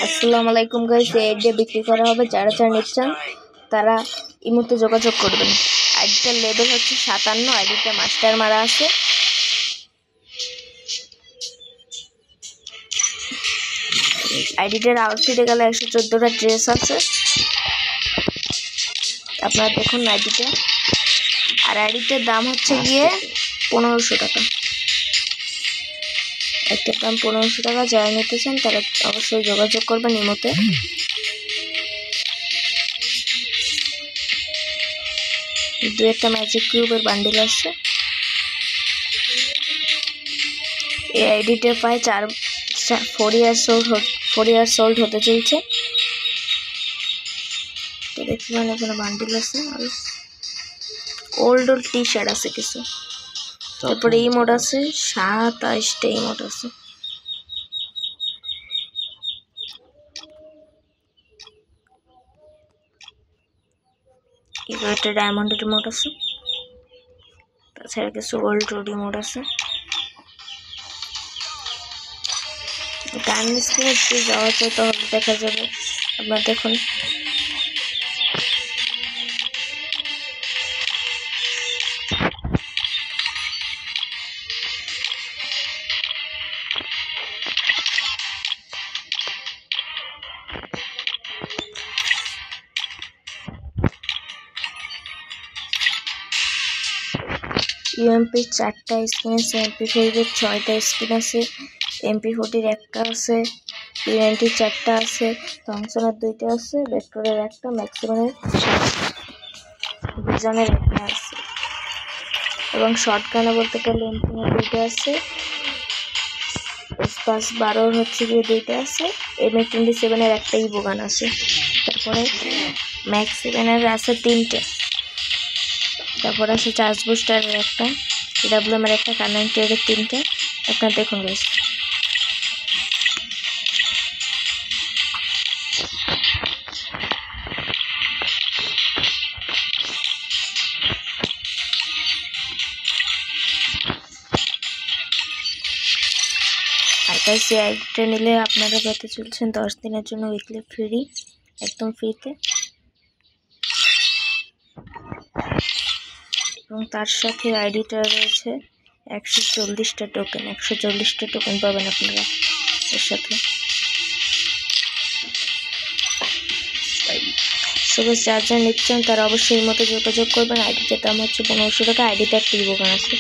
আসসালামু আলাইকুম গাইস, এই আইডিয়া বিক্রি করা হবে। যারা যারা নিচ্ছেন তারা এই মুহূর্তে যোগাযোগ করবেন। আইডিটার লেভেল হচ্ছে 57। আইডিটা মাস্টার মারা আছে। আইডিটার আউটফিটে গেলে 114টা ড্রেস আছে। আপনারা দেখুন আইডিটা। আর আইডিটার দাম হচ্ছে গিয়ে 1500 টাকা। একটার দাম 1500 টাকা। যারা নিতে চান তারা অবশ্যই যোগাযোগ করবেন ইমোতে। দু একটা ম্যাজিক কিউবের বান্ডিল আছে। এই আইডিটা প্রায় 4 ইয়ার্স ওল্ড হতে চলছে। তো দেখছিলেন এখানে বান্ডিল আছে আর ওল্ড টি শার্ট আছে কিছু। তারপরে ইমোট আছে 27টা ইমোট আছে। একটা ডায়মন্ডের ইমোট আছে। তাছাড়া কিছু ওল্ড রোড ইমোট আছে। টাইম স্ক্রিনে যদি যাওয়া যায় তাহলে দেখা যাবে। আপনারা দেখুন ইউএমপি 4টা স্কিন আছে, MP5 এর 6টা স্কিন আছে, MP40 একটা আছে, P90 4টা আছে, থমসনের 2টা আছে, ভেক্টরের একটা, ম্যাক্সিমামের ভিজনের একটা আছে এবং শর্টগানে বলতে গেলে এমপিনের 2টা আছে, স্পাস 12 হচ্ছে গিয়ে 2টা আছে, M27 এর একটা ইবোগান আছে। তারপরে ম্যাক্স 7 এর আছে 3টে। তারপর আছে চার্জ বুস্টারের একটা, ডাব্লিউএম এর একটা, কারেন্ট এর 3টে। আপনারা দেখুন গাইস। আর গাইস এই আইডিটা নিলে আপনারা পেতে চলছেন 10 দিনের জন্য উইকলি ফ্রি, একদম ফ্রিতে। এবং তার সাথে আইডিটা রয়েছে 140টা টোকেন। 140টা টোকেন পাবেন আপনারা এর সাথে। সবাই যার যা নিচ্ছেন তারা অবশ্যই এই মতো যোগাযোগ করবেন। আইডিটার দাম হচ্ছে 1500 টাকা। আইডিতে একটা ইবোগান আছে।